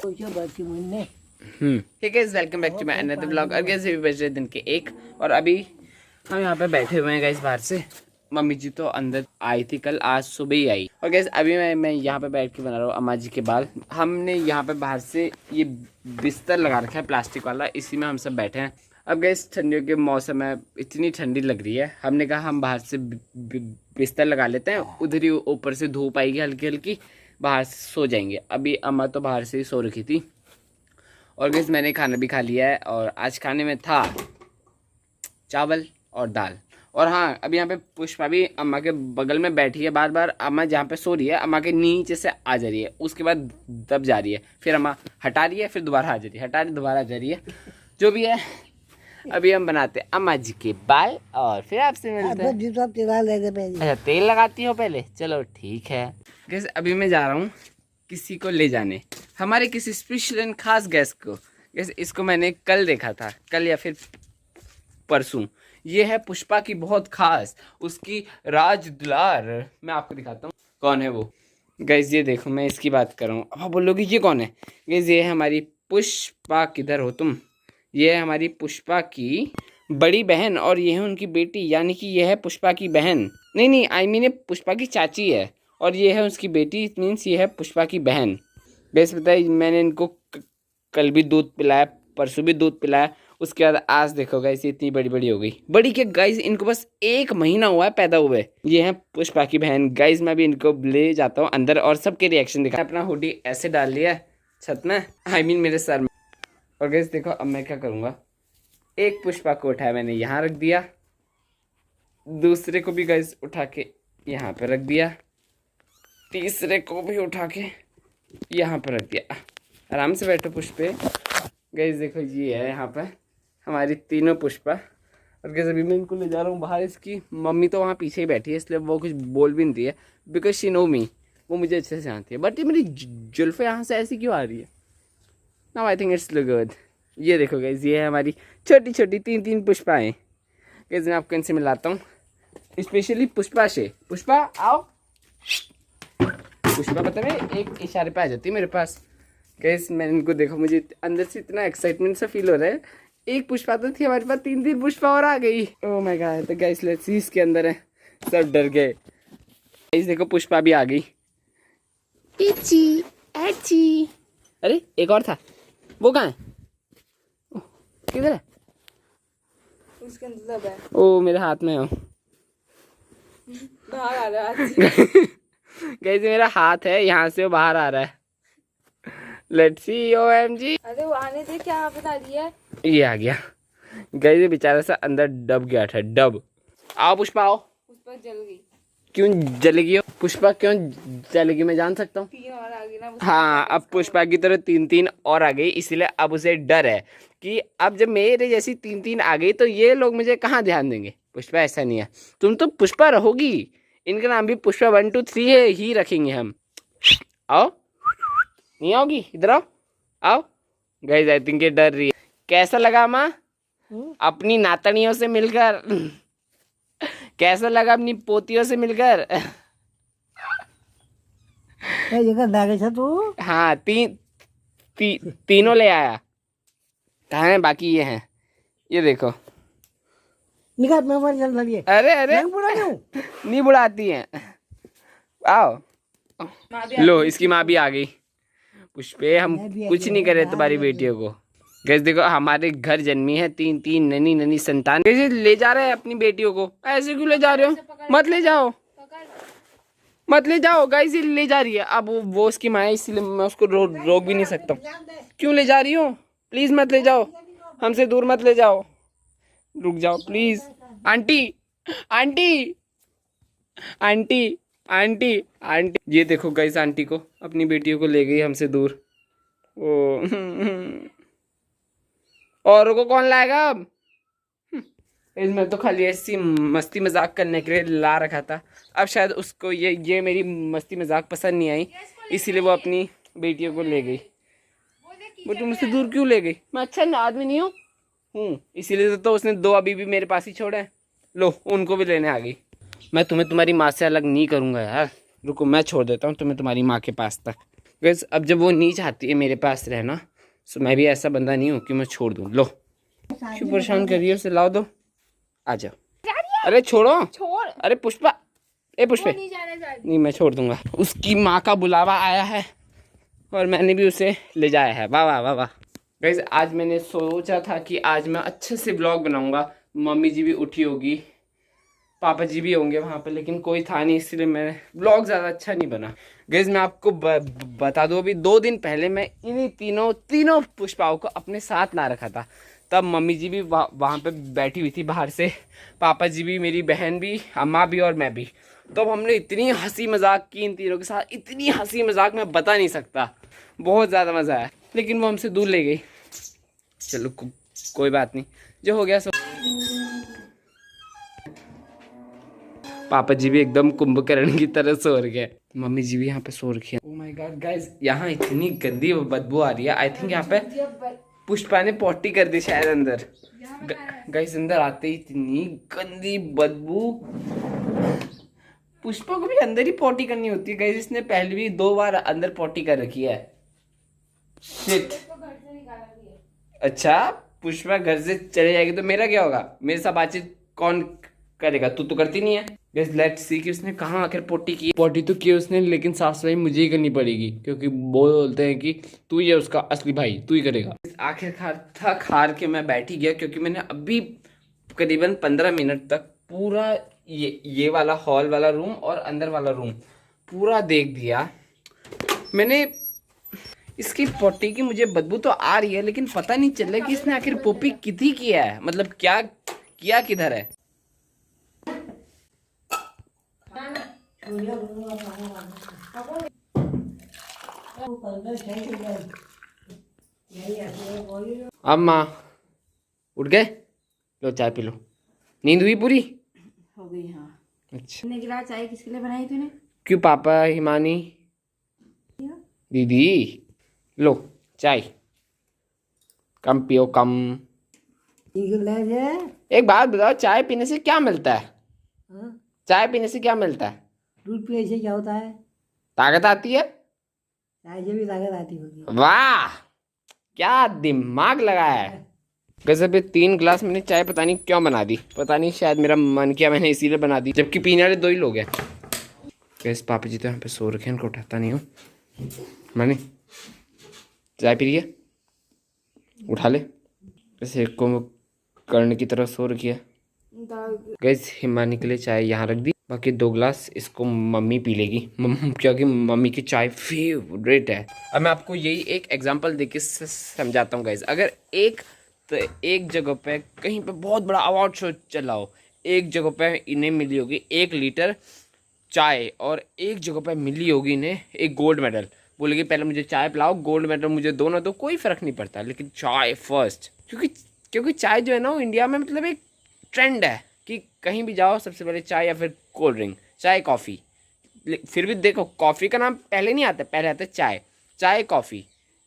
ठीक है, welcome back to my another vlog. और गैस अभी बज रहे दिन के 1 और अभी हम यहाँ पे बैठे हुए हैं गैस बाहर से। मम्मी जी तो अंदर आई थी कल, आज सुबह ही आई। और गैस अभी मैं यहाँ पे बैठ के बना रहा हूँ अम्मा जी के बाल। हमने यहाँ पे बाहर से ये बिस्तर लगा रखा है प्लास्टिक वाला, इसी में हम सब बैठे हैं। अब गैस ठंडियों के मौसम है, इतनी ठंडी लग रही है, हमने कहा हम बाहर से बिस्तर लगा लेते हैं, उधर ही ऊपर से धूप आएगी हल्की हल्की, बाहर से सो जाएंगे। अभी अम्मा तो बाहर से ही सो रखी थी। और गैस मैंने खाना भी खा लिया है और आज खाने में था चावल और दाल। और हाँ, अभी यहाँ पे पुष्पा भी अम्मा के बगल में बैठी है, बार बार अम्मा जहाँ पे सो रही है अम्मा के नीचे से आ जा रही है, उसके बाद दब जा रही है, फिर अम्मा हटा रही है, फिर दोबारा आ जा रही है, हटा रही दोबारा आ जा रही है। जो भी है, अभी हम बनाते हैं अम्मा जी के बाल और फिर आपसे मिलते हैं। अच्छा, तेल लगाती हो पहले, चलो ठीक है। गैस अभी मैं जा रहा हूँ किसी को ले जाने, हमारे किसी स्पेशल एंड खास गेस्ट को। गैस इसको मैंने कल देखा था, कल या फिर परसों। ये है पुष्पा की बहुत खास, उसकी राज दुलार। मैं आपको दिखाता हूँ कौन है वो। गैस ये देखो, मैं इसकी बात कर रहा हूँ। अब आप बोलोगे ये कौन है? गैस ये है हमारी पुष्पा, किधर हो तुम? ये है हमारी पुष्पा की बड़ी बहन और ये है उनकी बेटी, यानी कि ये है पुष्पा की बहन। नहीं, आई मीन पुष्पा की चाची है और ये है उसकी बेटी, मीन्स ये है पुष्पा की बहन। गैस बताइए, मैंने इनको कल भी दूध पिलाया, परसों भी दूध पिलाया, उसके बाद आज देखो गाइस इतनी बड़ी बड़ी हो गई। बड़ी के गाइस, इनको बस 1 महीना हुआ है पैदा हुए। ये है पुष्पा की बहन। गाइस मैं भी इनको ले जाता हूँ अंदर और सबके रिएक्शन दिखा। अपना हुडी ऐसे डाल लिया छत में, आई मीन मेरे सर में। और गाइस देखो अब मैं क्या करूँगा, एक पुष्पा को उठाया मैंने यहाँ रख दिया, दूसरे को भी गाइस उठा के यहाँ पे रख दिया, तीसरे को भी उठा के यहाँ पर रख दिया। आराम से बैठो पुष्पे। गाइस देखो ये है यहाँ पे हमारी तीनों पुष्पा। और गाइस अभी मैं इनको ले जा रहा हूँ बाहर। इसकी मम्मी तो वहाँ पीछे ही बैठी है, इसलिए वो कुछ बोल भी नहीं रही है, बिकॉज शी नो मी, वो मुझे अच्छे से जानती है। बट ये मेरी जुल्फे यहाँ से ऐसी क्यों आ रही है? Now I think it's look good. ये देखो गाइस, ये है हमारी छोटी छोटी 3 पुष्पाएँ। गाइस मैं आपको इनसे मिलाता हूँ, स्पेशली पुष्पा से। पुष्पा आओ। पुष्पा पता है एक इशारे पे आ जाती है मेरे पास। गैस मैंने इनको देखा, मुझे अंदर से इतना एक्साइटमेंट सा फील हो रहा है। एक पुष्पा तो थी हमारे पास, 3 पुष्पा और आ गई। Oh my God. तो गैस लेट्स सी, इसके अंदर है, सब डर गए। गैस देखो पुष्पा भी आ गई। इची एची। अरे एक और था, वो कहाँ है? किधर है? उसके अंदर है। ओ मेरे हाथ में हो। बाहर आ रहा है। गैस मेरा हाथ है, यहाँ से वो बाहर आ रहा है। Let's see OMG। अरे वो आने दे, क्या बता रही है? ये आ गया। गैस ये बेचारा सा अंदर डब गया था, डब। आओ पुष्पा आओ। पुष्पा जल गई। क्यों जलेगी पुष्पा, क्यों जलेगी मैं जान सकता हूँ? 3 और आ गई ना। हाँ, अब पुष्पा की तरह 3 और आ गई, इसीलिए अब उसे डर है कि अब जब मेरे जैसी 3 आ गई तो ये लोग मुझे कहाँ ध्यान देंगे। पुष्पा ऐसा नहीं है, तुम तो पुष्पा रहोगी। इनका नाम भी पुष्पा 1 2 3 है ही रखेंगे हम। आओ, नहीं आओगी? इधर आओ, आओ। गाइस आई थिंक ये डर रही है। कैसा लगा माँ अपनी नातनियों से मिलकर? कैसा लगा अपनी पोतियों से मिलकर? तू? हाँ, तीनों ले आया। कहाँ है बाकी? ये हैं, ये देखो। अरे नहीं बुढ़ाती हैं। आओ, लो इसकी माँ भी आ गई। पुष्पे हम कुछ नहीं करे तुम्हारी बेटियों को। गैस देखो हमारे घर जन्मी है 3 ननी संतान। कैसे ले जा रहे हैं अपनी बेटियों को? ऐसे क्यों ले जा रहे हो? मत ले जाओ, मत ले जाओ। गाइस ये ले जा रही है, अब वो उसकी माँ है, इसलिए मैं उसको रोक भी नहीं सकता। क्यों ले जा रही हो? प्लीज मत ले जाओ, हमसे दूर मत ले जाओ। रुक जाओ please. Aunty aunty aunty aunty aunty. ये देखो गाइस, आंटी को अपनी बेटियों को ले गई हमसे दूर। ओ औरों को कौन लाएगा अब? इसमें तो खाली ऐसी मस्ती मजाक करने के लिए ला रखा था। अब शायद उसको ये मेरी मस्ती मजाक पसंद नहीं आई, इसीलिए वो अपनी बेटियों को ले गई। वो तुम मुझसे दूर क्यों ले गई? मैं अच्छा आदमी नहीं हूँ, इसीलिए तो उसने 2 अभी भी मेरे पास ही छोड़े हैं। लो उनको भी लेने आ गई। मैं तुम्हें तुम्हारी माँ से अलग नहीं करूँगा यार। रुको मैं छोड़ देता हूँ तुम्हें तुम्हारी माँ के पास तक। बस अब जब वो नहीं चाहती है मेरे पास रहना, तो मैं भी ऐसा बंदा नहीं हूँ कि मैं छोड़ दूँ। लो क्यों परेशान कर रही है, उसे लाओ दो, आ जाओ। अरे छोड़ो, छोड़, अरे पुष्पा, ए पुष्पे, नहीं जाना चाहती। नहीं मैं छोड़ दूंगा। उसकी माँ का बुलावा आया है और मैंने भी उसे ले जाया है। वाह वाह वाह वाह। गाइस आज मैंने सोचा था कि आज मैं अच्छे से ब्लॉग बनाऊंगा, मम्मी जी भी उठी होगी, पापा जी भी होंगे वहाँ पे, लेकिन कोई था नहीं, इसलिए मैं ब्लॉग ज़्यादा अच्छा नहीं बना। गाइस मैं आपको बता दूँ, अभी 2 दिन पहले मैं इन्हीं तीनों पुष्पाओं को अपने साथ ला रखा था। तब मम्मी जी भी वहाँ पे बैठी हुई थी बाहर से, पापा जी भी, मेरी बहन भी, अम्मा भी और मैं भी। तो हमने इतनी हंसी मजाक की इन तीनों के साथ, इतनी हंसी मजाक मैं बता नहीं सकता, बहुत ज़्यादा मज़ा आया। लेकिन वो हमसे दूर ले गई। चलो कोई बात नहीं, जो हो गया सो। पापा जी भी एकदम कुंभकर्ण की तरह सो रखे, मम्मी जी भी यहाँ पे सो रखी है। ओह माय गॉड गाइस, यहाँ इतनी गंदी बदबू आ रही है। आई थिंक यहाँ पे पुष्पा ने पॉटी कर दी शायद अंदर। गाइस अंदर आते ही इतनी गंदी बदबू। पुष्पा को भी अंदर ही पॉटी करनी होती है गाइस, इसने पहले भी 2 बार अंदर पॉटी कर रखी है। शिट। अच्छा पुष्पा घर से चले जाएगी तो मेरा क्या होगा, मेरे साथ बातचीत कौन करेगा, तू तो करती नहीं है। गाइस लेट्स सी कि उसने कहाँ आखिर पोटी की। पोटी तो की उसने, लेकिन साफ सफाई मुझे ही करनी पड़ेगी, क्योंकि वो बोलते हैं कि तू ही है उसका असली भाई, तू ही करेगा। आखिरकार थक हार के मैं बैठ ही गया, क्योंकि मैंने अभी करीबन 15 मिनट तक पूरा ये वाला हॉल वाला रूम और अंदर वाला रूम पूरा देख दिया मैंने। इसकी पोटी की मुझे बदबू तो आ रही है, लेकिन पता नहीं चल रहा कि इसने आखिर पोपी कितनी किया है, मतलब क्या किया किधर है। अम्मा उठ गए, लो चाय पी लो। नींद हुई पूरी हो गई? हाँ। अच्छा ने गिलास चाय किसके लिए बनाई तूने? क्यों, पापा, हिमानी, दीदी, लो चाय, कम पियो कम। एक बात बताओ, चाय पीने से क्या मिलता है? चाय पीने से क्या मिलता है? दूध पीने से क्या होता है? ताकत आती है। चाय से भी ताकत आती होगी। वाह क्या दिमाग लगाया है। वैसे भी 3 गिलास मैंने चाय पता नहीं क्यों बना दी, पता नहीं शायद मेरा मन किया मैंने इसीलिए बना दी, जबकि पीने वाले 2 ही लोग हैं। कैसे पापा जी तो यहाँ पे सो रखे हैं, इनको उठाता नहीं हूँ। मैंने चाय पी रही है, उठा ले। वैसे एक को कर्ण की तरह सो रखी है। गैस हिमानी के लिए चाय यहाँ रख दी, बाकी 2 गिलास इसको मम्मी पी लेगी, क्योंकि मम्मी की चाय फेवरेट है। अब मैं आपको यही एक एग्जांपल देके समझाता हूँ। गैस अगर एक जगह पे कहीं पे बहुत बड़ा अवार्ड शो चला हो, एक जगह पे इन्हें मिली होगी 1 लीटर चाय, और एक जगह पे मिली होगी इन्हें एक गोल्ड मेडल। बोलेगी पहले मुझे चाय पिलाओ, गोल्ड मेडल मुझे दो ना दो, कोई फर्क नहीं पड़ता, लेकिन चाय फर्स्ट। क्योंकि चाय जो है ना, वो इंडिया में मतलब एक ट्रेंड है कि कहीं भी जाओ सबसे पहले चाय या फिर कोल्ड ड्रिंक, चाय कॉफ़ी। फिर भी देखो, कॉफ़ी का नाम पहले नहीं आता, पहले आता है चाय, चाय कॉफ़ी,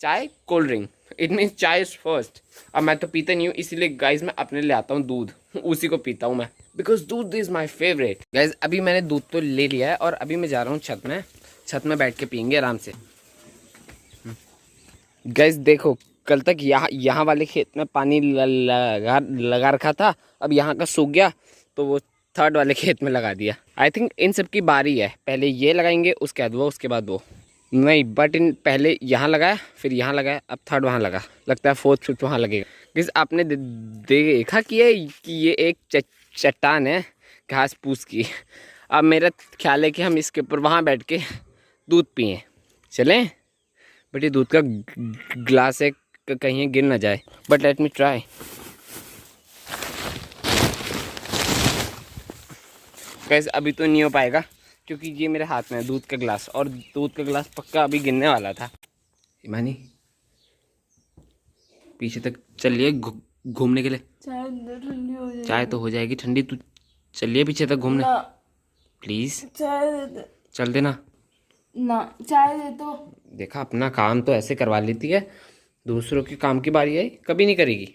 चाय कोल्ड ड्रिंक, इट मीन्स चाय इज फर्स्ट। अब मैं तो पीता नहीं हूँ, इसीलिए गाइज मैं अपने ले आता हूँ दूध, उसी को पीता हूँ मैं, बिकॉज दूध इज़ माई फेवरेट। गाइज अभी मैंने दूध तो ले लिया है और अभी मैं जा रहा हूँ छत में बैठ के पियेंगे आराम से। गाइज देखो, कल तक यहाँ वाले खेत में पानी लगा रखा था, अब यहाँ का सूख गया तो वो 3rd वाले खेत में लगा दिया। आई थिंक इन सब की बारी है, पहले ये लगाएंगे, उसके बाद वो, उसके बाद वो नहीं, बट इन पहले यहाँ लगाया, फिर यहाँ लगाया, अब 3rd वहाँ लगा, लगता है 4th 5th वहाँ लगेगा। किस आपने देखा कि ये एक चट्टान है घास फूस की। अब मेरा ख्याल है कि हम इसके ऊपर वहाँ बैठ के दूध पिए, चलें? बट ये दूध का ग्लास है, कहीं गिर ना जाए, बट लेट मी ट्राई। कैसे अभी तो नहीं हो पाएगा, क्योंकि ये मेरे हाथ में है दूध का ग्लास, और दूध का ग्लास पक्का अभी गिरने वाला था। हिमानी पीछे तक चलिए घूमने के लिए। चाय अंदर ठंडी हो जाएगी। चाय तो हो जाएगी ठंडी, तू चलिए पीछे तक घूमने प्लीज। चाय दे दे। चल देना ना, चाय दे तो। देखा, अपना काम तो ऐसे करवा लेती है, दूसरों के काम की बारी आई कभी नहीं करेगी।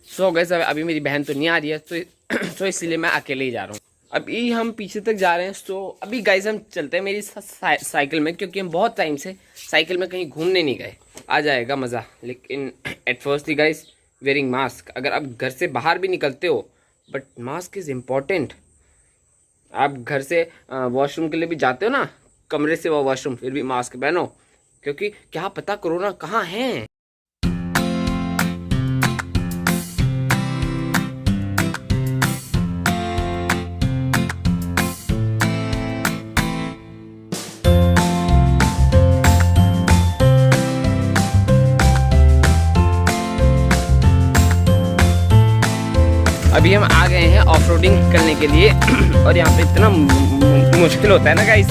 सो गए, अभी मेरी बहन तो नहीं आ रही है, तो इसलिए मैं अकेले ही जा रहा हूँ। अभी हम पीछे तक जा रहे हैं। सो अभी गाइस हम चलते हैं मेरी साइकिल में, क्योंकि हम बहुत टाइम से साइकिल में कहीं घूमने नहीं गए। आ जाएगा मज़ा, लेकिन at first he guys wearing mask. अगर आप घर से बाहर भी निकलते हो बट मास्क इज़ इम्पॉर्टेंट। आप घर से वॉशरूम के लिए भी जाते हो ना, कमरे से वो वॉशरूम, फिर भी मास्क पहनो, क्योंकि क्या पता कोरोना कहाँ है। अभी हम आ गए हैं ऑफ रोडिंग करने के लिए और यहाँ पे इतना मुश्किल होता है ना गाइस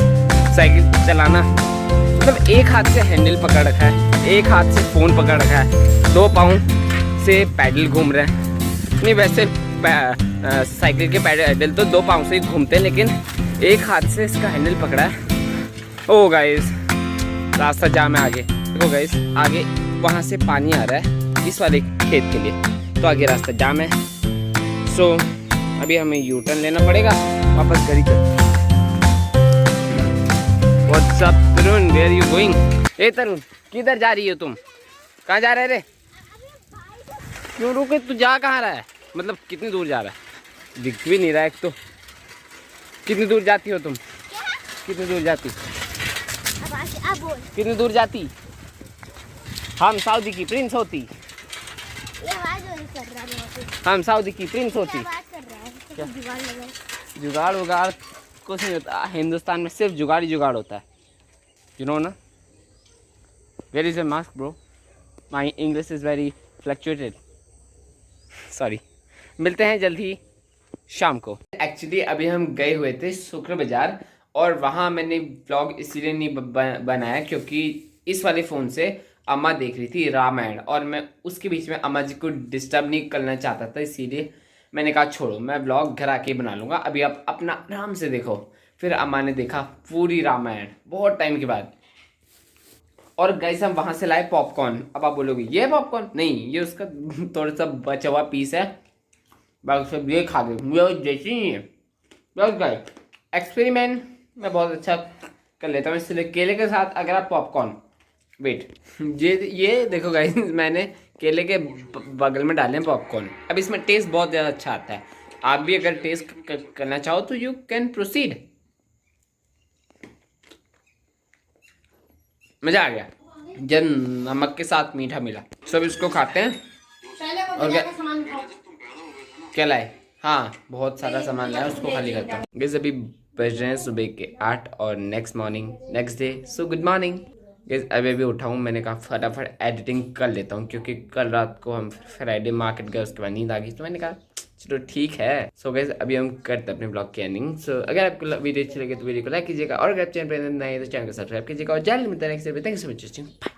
साइकिल चलाना। मतलब एक हाथ से हैंडल पकड़ रखा है, एक हाथ से फ़ोन पकड़ रखा है, 2 पाँव से पैडल घूम रहे हैं। नहीं वैसे साइकिल के पैडल तो 2 पाँव से ही घूमते हैं, लेकिन एक हाथ से इसका हैंडल पकड़ा है। ओ गाइस रास्ता जाम है आगे। देखो गाइस आगे वहाँ से पानी आ रहा है इस वाले खेत के लिए, तो आगे रास्ता जाम है। सो अभी हमें यू टर्न लेना पड़ेगा, वापस घर ही चल। What's up Tarun, where are you going? ए तरुण किधर जा रही हो तुम? कहाँ जा रहे रे? क्यों रुके, तू जा कहाँ रहा है? मतलब कितनी दूर जा रहा है? दिख भी नहीं रहा है एक तो। कितनी दूर जाती हो तुम? कितनी दूर जाती? कितनी दूर जाती? हम सऊदी की प्रिंस होती। हम सऊदी की प्रिंस होती। क्या जुगाड़ वुगाड़ कुछ नहीं होता हिंदुस्तान में, सिर्फ जुगाड़ ही जुगाड़ होता है। यू नो ना। Where is your mask bro? My English is very fluctuated, sorry. मिलते हैं जल्द ही शाम को। एक्चुअली अभी हम गए हुए थे शुक्र बाजार, और वहाँ मैंने ब्लॉग इसीलिए नहीं बनाया क्योंकि इस वाले फ़ोन से अम्मा देख रही थी रामायण, और मैं उसके बीच में अम्मा जी को डिस्टर्ब नहीं करना चाहता था, इसीलिए मैंने कहा छोड़ो मैं ब्लॉग घर आके बना लूँगा। अभी आप अपना आराम से देखो। फिर अम्मा ने देखा पूरी रामायण बहुत टाइम के बाद। और गाइस हम वहाँ से लाए पॉपकॉर्न। अब आप बोलोगे ये पॉपकॉर्न? नहीं, ये उसका थोड़ा सा बचा हुआ पीस है, बाकी सब ये खा गए, जैसे ही है। बस गाइस एक्सपेरिमेंट मैं बहुत अच्छा कर लेता हूँ, इसलिए केले के साथ अगर आप पॉपकॉर्न वेट ये देखो गाइस मैंने केले के बगल में डाले हैं पॉपकॉर्न। अब इसमें टेस्ट बहुत ज़्यादा अच्छा आता है। आप भी अगर टेस्ट करना चाहो तो यू कैन प्रोसीड। मज़ा आ गया जब नमक के साथ मीठा मिला। सब इसको खाते हैं। और क्या लाए? हाँ बहुत सारा सामान लाया, उसको खाली करता हूँ। गाइस अभी बज रहे हैं सुबह के 8 और next morning next day. So good morning guys. अभी उठा हूँ, मैंने कहा फटाफट एडिटिंग कर लेता हूँ, क्योंकि कल रात को हम फ्राइडे मार्केट गए, उसके बाद नींद आ गई, तो मैंने कहा चलो ठीक है। सो गाइस अभी हम करते हैं अपने ब्लॉग की एंडिंग। सो अगर आपको वीडियो अच्छी लगे तो वीडियो को लाइक कीजिएगा, और अगर आप चैनल पर नए हैं तो चैनल को सब्सक्राइब कीजिएगा, और जल्द मिलते हैं next video. Thank you so much.